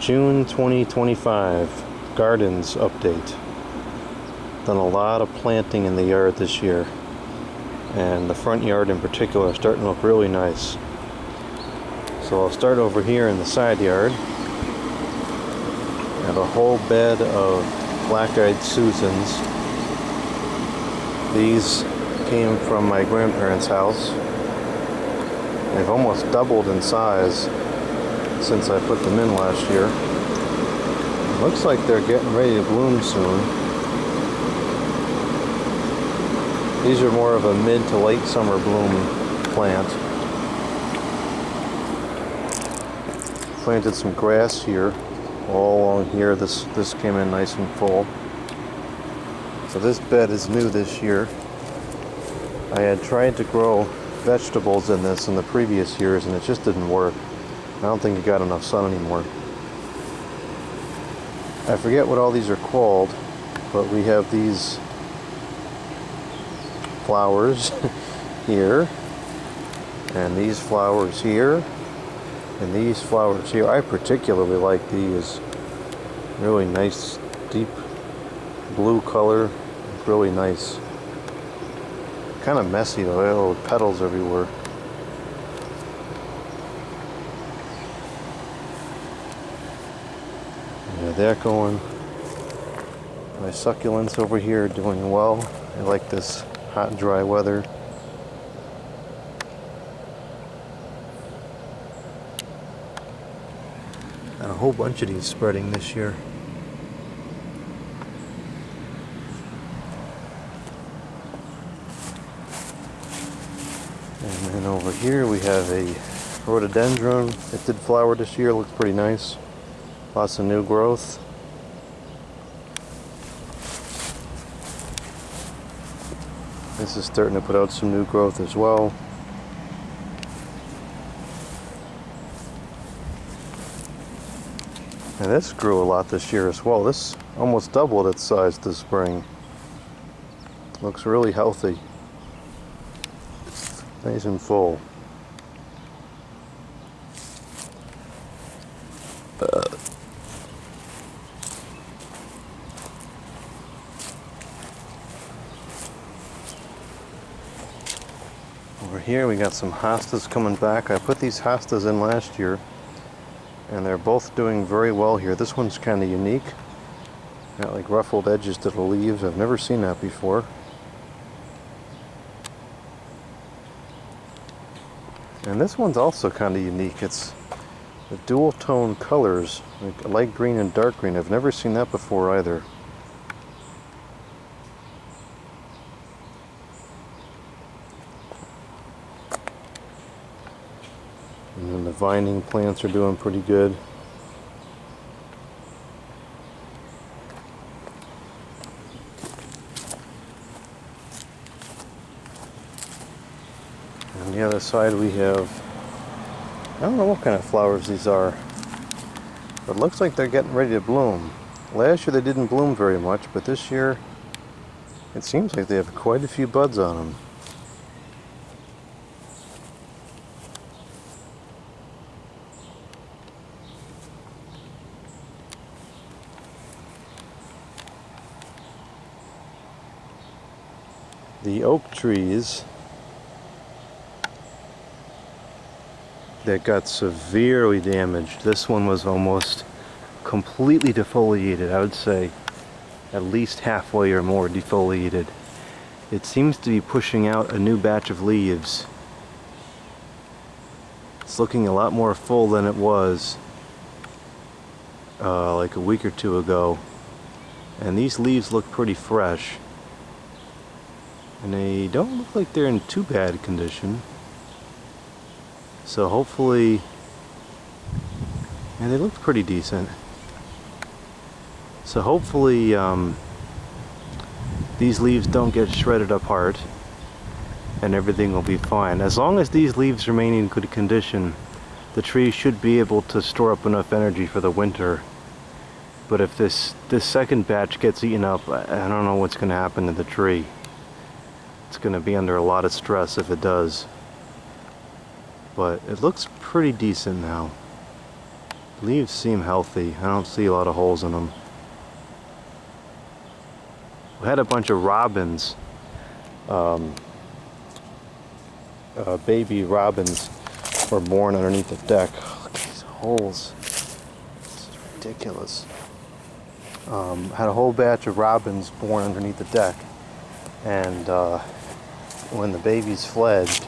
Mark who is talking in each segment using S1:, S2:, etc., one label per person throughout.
S1: June 2025 Gardens Update. Done a lot of planting in the yard this year, and the front yard in particular is starting to look really nice. So I'll start over here in the side yard. I have a whole bed of black-eyed Susans. These came from my grandparents' house. They've almost doubled in size since I put them in last year. Looks like they're getting ready to bloom soon. These are more of a mid to late summer bloom plant. Planted some grass here, all along here. This came in nice and full. So this bed is new this year. I had tried to grow vegetables in this in the previous years and it just didn't work. I don't think it got enough sun anymore. I forget what all these are called, but we have these flowers here, and these flowers here, and these flowers here. I particularly like these. Really nice, deep blue color. Really nice. Kind of messy though, little petals everywhere. Yeah, that going. My succulents over here are doing well. I like this hot and dry weather. And a whole bunch of these spreading this year. And then over here we have a rhododendron. It did flower this year, looks pretty nice. Lots of new growth. This is starting to put out some new growth as well. And this grew a lot this year as well. This almost doubled its size this spring. Looks really healthy. Nice and full. Over here we got some hostas coming back. I put these hostas in last year and they're both doing very well here. This one's kind of unique. Got like ruffled edges to the leaves. I've never seen that before. And this one's also kind of unique. It's the dual tone colors, like light green and dark green. I've never seen that before either. And then the vining plants are doing pretty good. On the other side we have, I don't know what kind of flowers these are, but it looks like they're getting ready to bloom. Last year they didn't bloom very much, but this year it seems like they have quite a few buds on them. The oak trees that got severely damaged. This one was almost completely defoliated. I would say at least halfway or more defoliated. It seems to be pushing out a new batch of leaves. It's looking a lot more full than it was like a week or two ago. And these leaves look pretty fresh. And they don't look like they're in too bad condition. So hopefully, and they look pretty decent. So hopefully these leaves don't get shredded apart and everything will be fine. As long as these leaves remain in good condition, the tree should be able to store up enough energy for the winter. But if this second batch gets eaten up, I don't know what's going to happen to the tree. It's going to be under a lot of stress if it does. But it looks pretty decent now. Leaves seem healthy. I don't see a lot of holes in them. We had a bunch of robins, baby robins were born underneath the deck. Look at these holes. This is ridiculous. Had a whole batch of robins born underneath the deck, and when the babies fledged,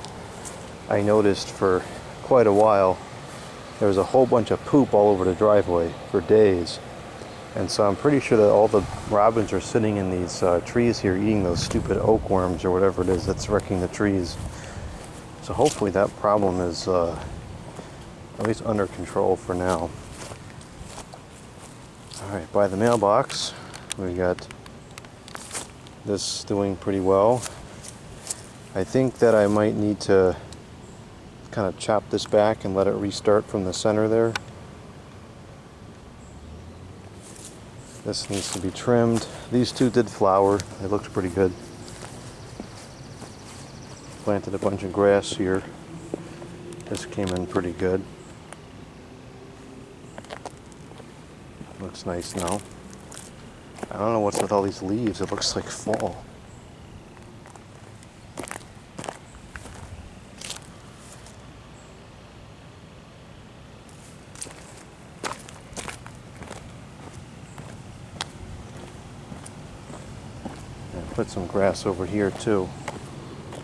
S1: I noticed for quite a while there was a whole bunch of poop all over the driveway for days. And so I'm pretty sure that all the robins are sitting in these trees here eating those stupid oak worms or whatever it is that's wrecking the trees. So hopefully that problem is at least under control for now. Alright, by the mailbox we got this doing pretty well. I think that I might need to kind of chop this back and let it restart from the center there. This needs to be trimmed. These two did flower. They looked pretty good. Planted a bunch of grass here. This came in pretty good. Looks nice now. I don't know what's with all these leaves. It looks like fall. Put some grass over here too.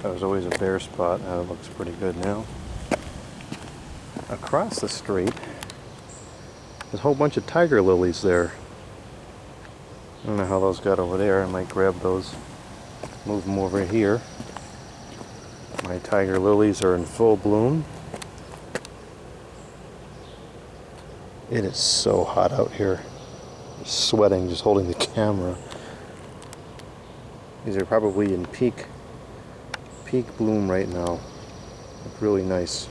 S1: That was always a bare spot. That looks pretty good now. Across the street, there's a whole bunch of tiger lilies there. I don't know how those got over there. I might grab those, move them over here. My tiger lilies are in full bloom. It is so hot out here. I'm sweating just holding the camera. These are probably in peak bloom right now. Look really nice.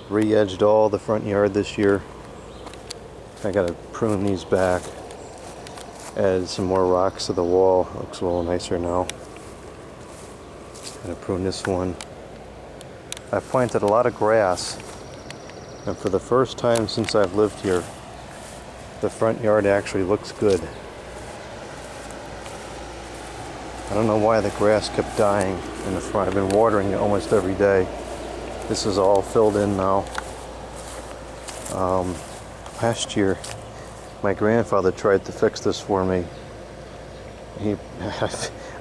S1: Re-edged all the front yard this year. I gotta prune these back. Add some more rocks to the wall. Looks a little nicer now. Gotta prune this one. I've planted a lot of grass, and for the first time since I've lived here, the front yard actually looks good. I don't know why the grass kept dying in the front. I've been watering it almost every day. This is all filled in now. Last year, my grandfather tried to fix this for me.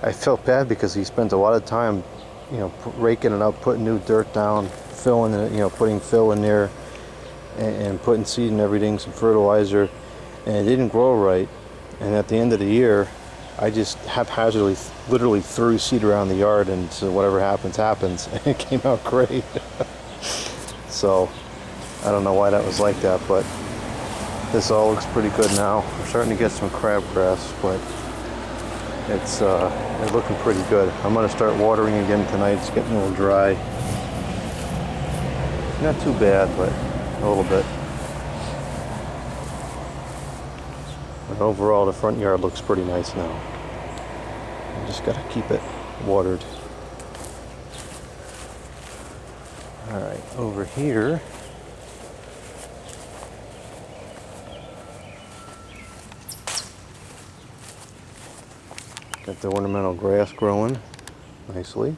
S1: I felt bad because he spent a lot of time, you know, raking it up, putting new dirt down, filling it, you know, putting fill in there, and putting seed and everything, some fertilizer, and it didn't grow right. And at the end of the year, I just haphazardly, literally threw seed around the yard, and so whatever happens, happens, and it came out great. So, I don't know why that was like that, but this all looks pretty good now. I'm starting to get some crabgrass, but it's looking pretty good. I'm going to start watering again tonight. It's getting a little dry. Not too bad, but a little bit. But overall, the front yard looks pretty nice now. I just got to keep it watered. Alright, over here, got the ornamental grass growing nicely.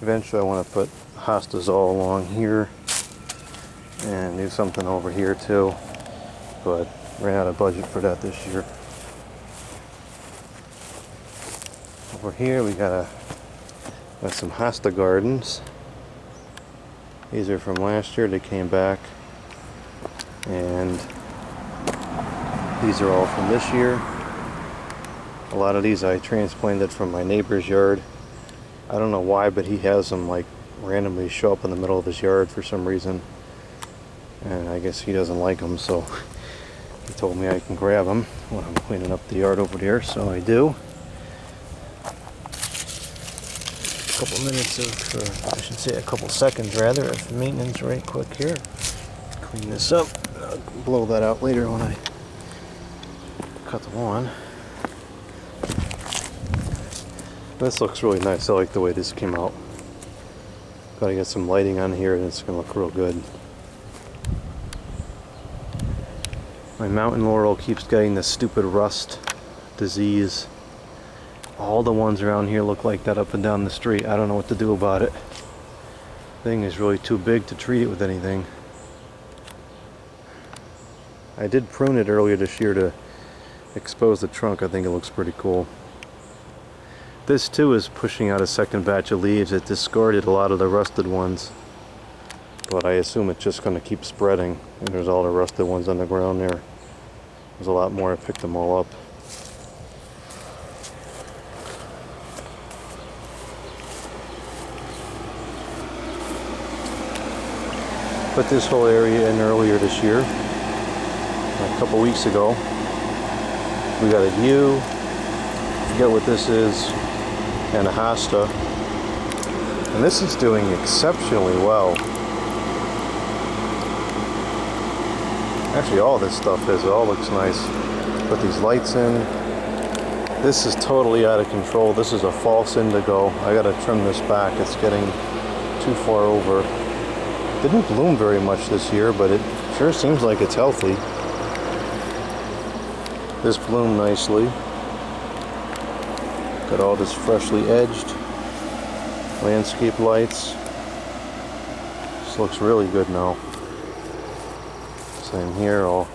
S1: Eventually I want to put hostas all along here and do something over here too, but ran out of budget for that this year. Over here we got some hosta gardens. These are from last year. They came back, and these are all from this year. A lot of these I transplanted from my neighbor's yard. I don't know why, but he has them like randomly show up in the middle of his yard for some reason, and I guess he doesn't like them, so he told me I can grab them when I'm cleaning up the yard over there, so I do. A couple minutes of, I should say a couple seconds rather, of maintenance right quick here. Clean this up. I'll blow that out later when I cut the lawn. This looks really nice. I like the way this came out. Gotta get some lighting on here and it's gonna look real good. My mountain laurel keeps getting this stupid rust disease. All the ones around here look like that up and down the street. I don't know what to do about it. Thing is really too big to treat it with anything. I did prune it earlier this year to expose the trunk. I think it looks pretty cool. This too is pushing out a second batch of leaves. It discarded a lot of the rusted ones, but I assume it's just going to keep spreading. And there's all the rusted ones on the ground there. There's a lot more. I picked them all up. Put this whole area in earlier this year. A couple weeks ago. We got a yew. Forget what this is. And a hosta. And this is doing exceptionally well. Actually, all this stuff is. It all looks nice. Put these lights in. This is totally out of control. This is a false indigo. I gotta trim this back. It's getting too far over. Didn't bloom very much this year, but it sure seems like it's healthy. This bloomed nicely. Got all this freshly edged landscape lights. This looks really good now. Same here, all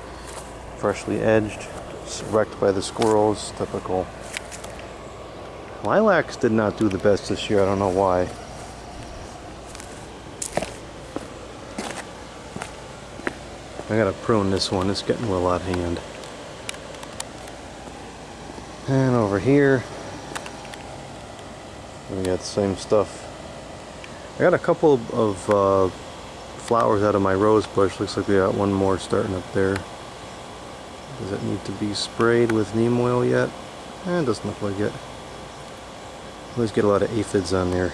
S1: freshly edged, wrecked by the squirrels, typical. Lilacs did not do the best this year, I don't know why. I gotta prune this one, it's getting well out of hand. And over here, we got the same stuff. I got a couple of flowers out of my rose bush. Looks like we got one more starting up there. Does it need to be sprayed with neem oil yet? It doesn't look like it. Always get a lot of aphids on there.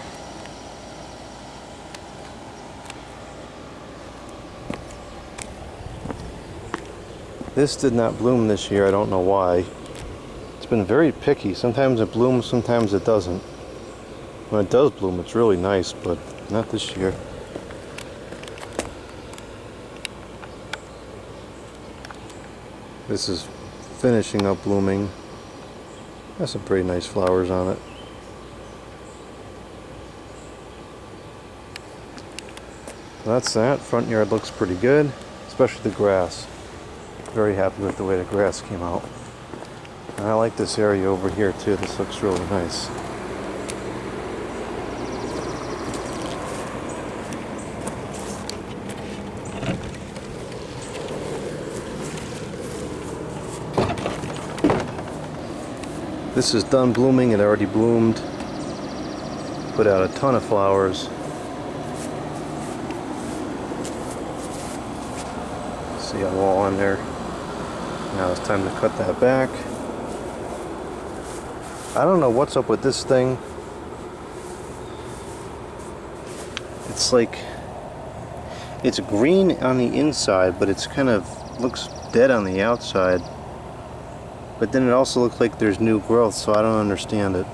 S1: This did not bloom this year. I don't know why. It's been very picky. Sometimes it blooms, sometimes it doesn't. When it does bloom, it's really nice, but not this year. This is finishing up blooming. Has some pretty nice flowers on it. So that's that. Front yard looks pretty good, especially the grass. Very happy with the way the grass came out. And I like this area over here too. This looks really nice. This is done blooming. It already bloomed. Put out a ton of flowers. See a wall on there. Now it's time to cut that back. I don't know what's up with this thing. It's like, it's green on the inside, but it's kind of looks dead on the outside. But then it also looks like there's new growth, so I don't understand it.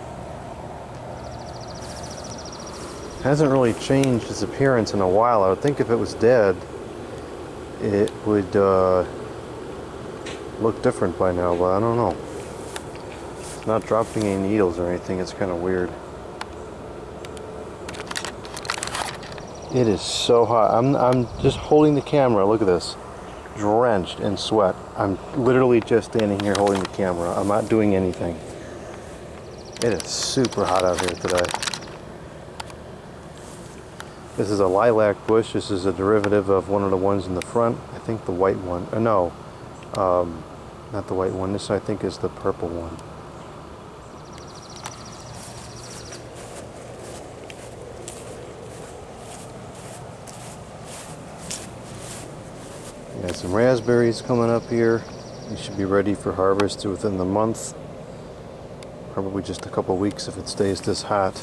S1: It hasn't really changed its appearance in a while. I would think if it was dead, it would look different by now, but I don't know. It's not dropping any needles or anything. It's kind of weird. It is so hot. I'm just holding the camera. Look at this. Drenched in sweat. I'm literally just standing here holding the camera. I'm not doing anything. It is super hot out here today. This is a lilac bush. This is a derivative of one of the ones in the front. I think the white one. No, not the white one. This I think is the purple one. Got some raspberries coming up here. They should be ready for harvest within the month. Probably just a couple weeks if it stays this hot.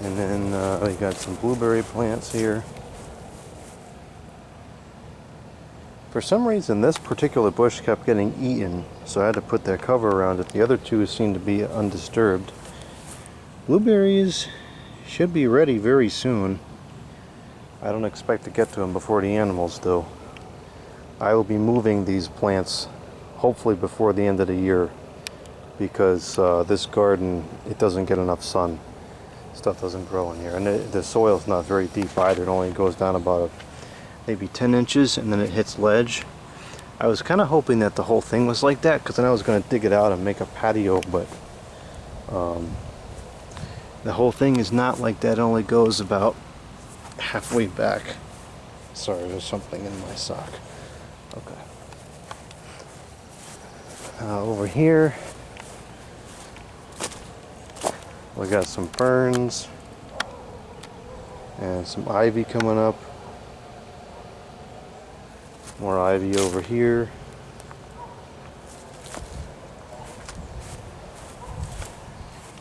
S1: And then we got some blueberry plants here. For some reason, this particular bush kept getting eaten, so I had to put that cover around it. The other two seem to be undisturbed. Blueberries should be ready very soon. I don't expect to get to them before the animals do. I will be moving these plants hopefully before the end of the year, because this garden, it doesn't get enough sun. Stuff doesn't grow in here, and the soil's not very deep either. It only goes down about maybe 10 inches and then it hits ledge. I was kind of hoping that the whole thing was like that, because then I was going to dig it out and make a patio, but the whole thing is not like that. It only goes about halfway back. Sorry, there's something in my sock. Okay. Over here we got some ferns and some ivy coming up. More ivy over here.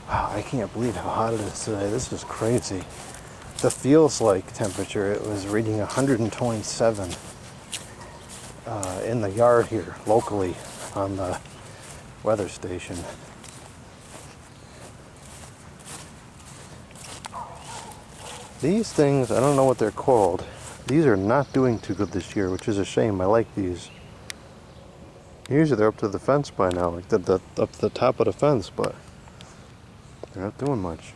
S1: Wow, I can't believe how hot it is today. This is crazy. The feels like temperature, it was reading 127 in the yard here locally on the weather station. These things, I don't know what they're called. These are not doing too good this year, which is a shame. I like these. Usually they're up to the fence by now, like up to the top of the fence, but they're not doing much.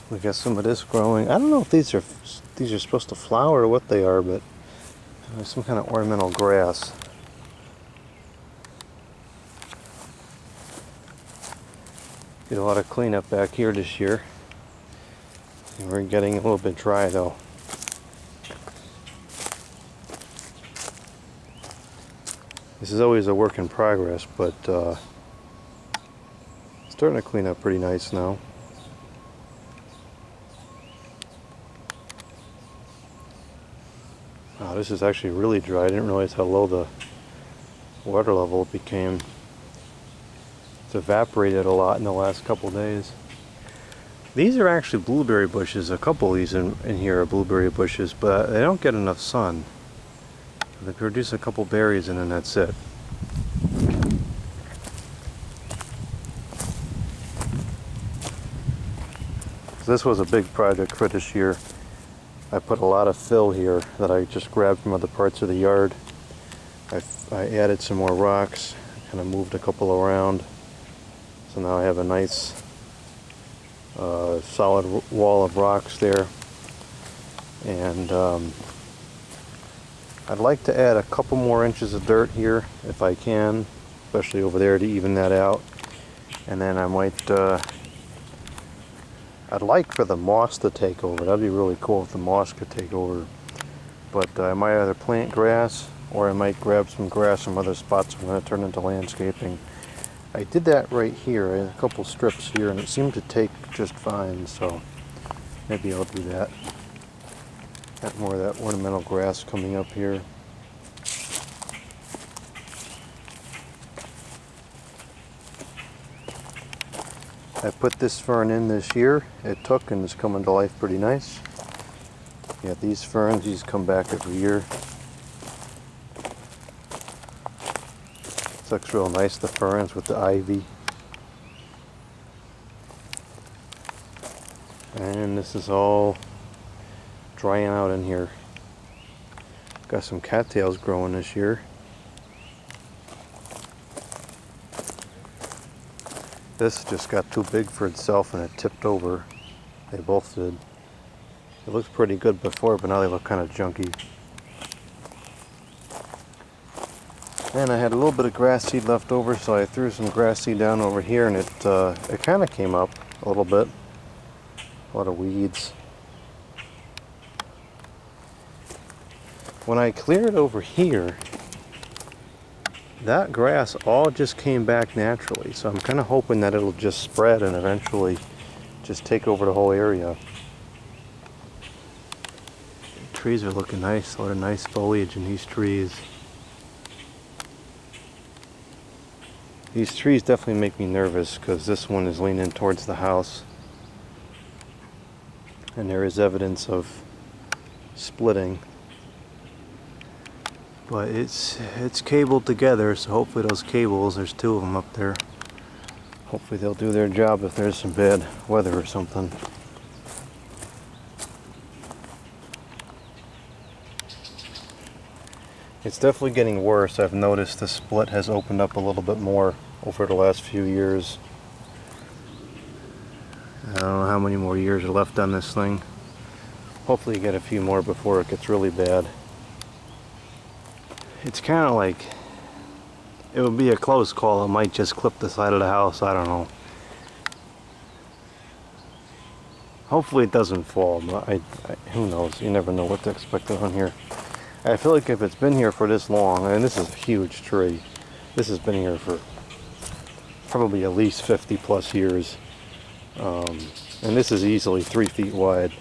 S1: We got some of this growing. I don't know if these are supposed to flower or what they are, but there's some kind of ornamental grass. Did a lot of cleanup back here this year. And we're getting a little bit dry though. This is always a work in progress, but starting to clean up pretty nice now. Wow, this is actually really dry. I didn't realize how low the water level became. It's evaporated a lot in the last couple days. These are actually blueberry bushes. A couple of these in here are blueberry bushes, but they don't get enough sun. They produce a couple berries and then that's it. This was a big project for this year. I put a lot of fill here that I just grabbed from other parts of the yard. I added some more rocks, kind of moved a couple around. So now I have a nice solid wall of rocks there. And I'd like to add a couple more inches of dirt here if I can, especially over there to even that out. And then I might, I'd like for the moss to take over. That'd be really cool if the moss could take over. But I might either plant grass or I might grab some grass from other spots I'm going to turn into landscaping. I did that right here. I had a couple strips here and it seemed to take just fine, so maybe I'll do that. Got more of that ornamental grass coming up here. I put this fern in this year. It took and it's coming to life pretty nice. Yeah, these ferns, these come back every year. It looks real nice, the ferns with the ivy. And this is all drying out in here. Got some cattails growing this year. This just got too big for itself and it tipped over. They both did. It looked pretty good before, but now they look kind of junky. And I had a little bit of grass seed left over, so I threw some grass seed down over here, and it kind of came up a little bit. A lot of weeds. When I cleared over here, that grass all just came back naturally, so I'm kind of hoping that it'll just spread and eventually just take over the whole area. The trees are looking nice, a lot of nice foliage in these trees. These trees definitely make me nervous because this one is leaning towards the house. And there is evidence of splitting. But it's cabled together, so hopefully those cables, there's two of them up there. Hopefully they'll do their job if there's some bad weather or something. It's definitely getting worse. I've noticed the split has opened up a little bit more over the last few years. I don't know how many more years are left on this thing. Hopefully you get a few more before it gets really bad. It's kind of like, it would be a close call. It might just clip the side of the house. I don't know. Hopefully it doesn't fall, but who knows? You never know what to expect on here. I feel like if it's been here for this long, and this is a huge tree, this has been here for probably at least 50 plus years, and this is easily 3 feet wide.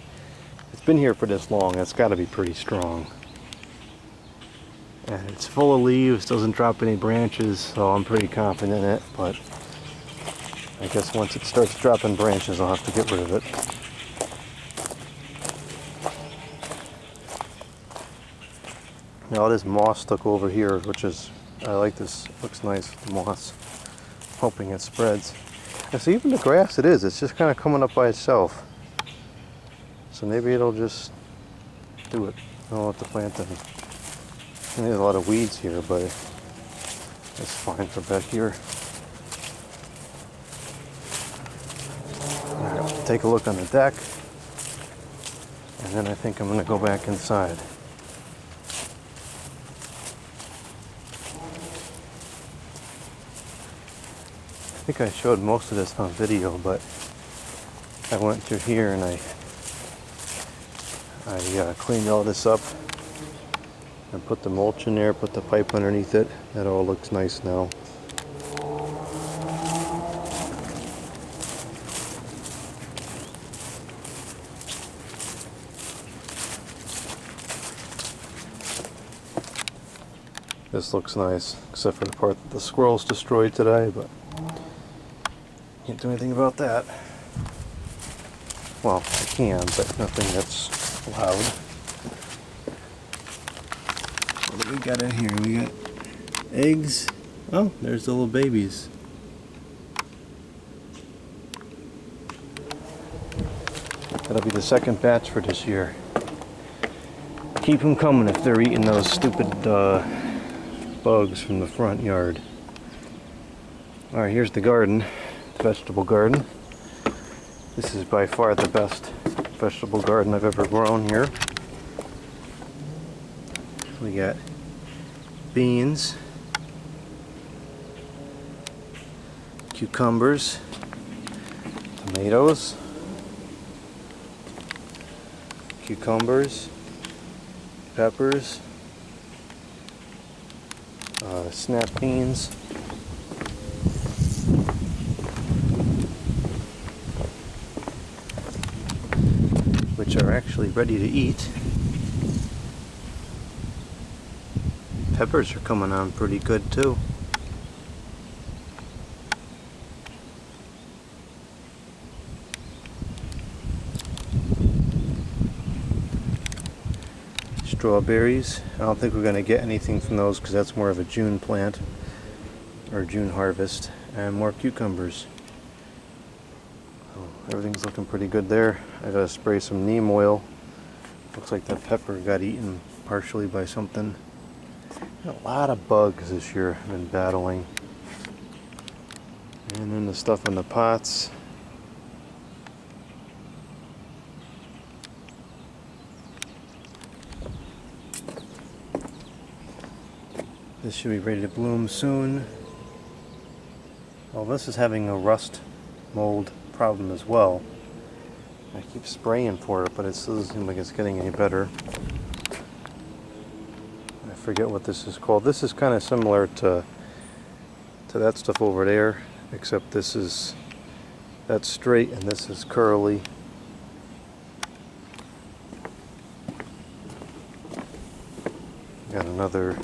S1: It's been here for this long, it's got to be pretty strong. And it's full of leaves, doesn't drop any branches, so I'm pretty confident in it, but I guess once it starts dropping branches, I'll have to get rid of it. Now this moss stuck over here, which is, I like this, looks nice, the moss. Hoping it spreads. And so even the grass it's just kind of coming up by itself. So maybe it'll just do it. I don't know what to plant in. And there's a lot of weeds here, but it's fine for back here. Alright, we'll take a look on the deck. And then I think I'm going to go back inside. I think I showed most of this on video, but I went through here and I cleaned all this up and put the mulch in there, put the pipe underneath it. That all looks nice now. This looks nice, except for the part that the squirrels destroyed today, but can't do anything about that. Well, I can, but nothing that's loud. What do we got in here? We got eggs. Oh, there's the little babies. That'll be the second batch for this year. Keep them coming if they're eating those stupid bugs from the front yard. Alright, here's the garden. Vegetable garden. This is by far the best vegetable garden I've ever grown here. We got beans, cucumbers, tomatoes, cucumbers, peppers, snap beans, which are actually ready to eat. Peppers are coming on pretty good too. Strawberries. I don't think we're going to get anything from those because that's more of a June plant or June harvest. And more cucumbers. Oh, everything's looking pretty good there. I gotta spray some neem oil. Looks like that pepper got eaten partially by something. A lot of bugs this year I've been battling. And then the stuff in the pots. This should be ready to bloom soon. Well, this is having a rust mold problem as well. I keep spraying for it, but it still doesn't seem like it's getting any better. I forget what this is called. This is kind of similar to that stuff over there, except that's straight and this is curly. Got another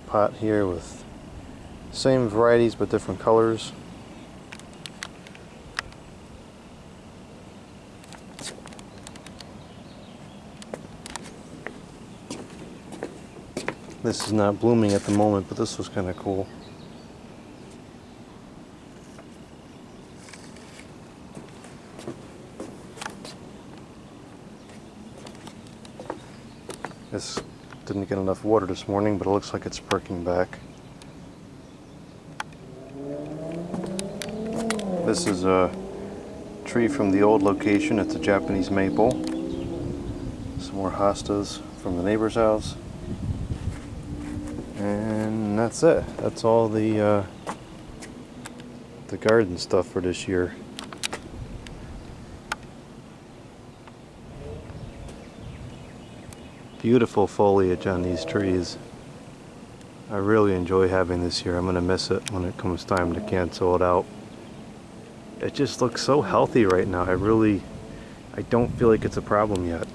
S1: pot here with Same varieties but different colors. This is not blooming at the moment, but this was kind of cool. This didn't get enough water this morning, but it looks like it's perking back. This is a tree from the old location. It's a Japanese maple. Some more hostas from the neighbor's house. And that's it. That's all the garden stuff for this year. Beautiful foliage on these trees. I really enjoy having this here. I'm going to miss it when it comes time to cancel it out. It just looks so healthy right now. I don't feel like it's a problem yet.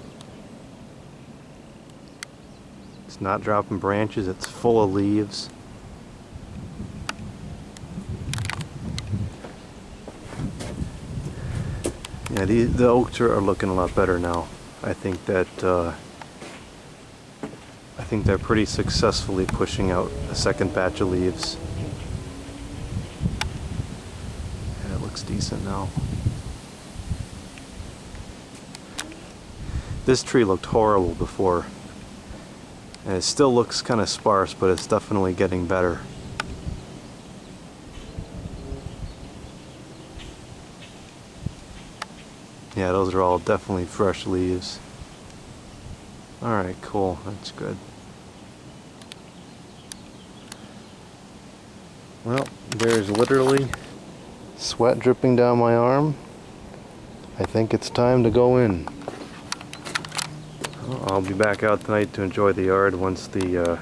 S1: It's not dropping branches, it's full of leaves. Yeah, the oaks are looking a lot better now. I think they're pretty successfully pushing out a second batch of leaves. Yeah, it looks decent now. This tree looked horrible before. And it still looks kind of sparse, but it's definitely getting better. Yeah, those are all definitely fresh leaves. Alright, cool. That's good. Well, there's literally sweat dripping down my arm. I think it's time to go in. I'll be back out tonight to enjoy the yard once the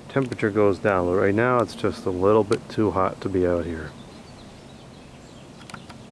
S1: temperature goes down. But right now it's just a little bit too hot to be out here.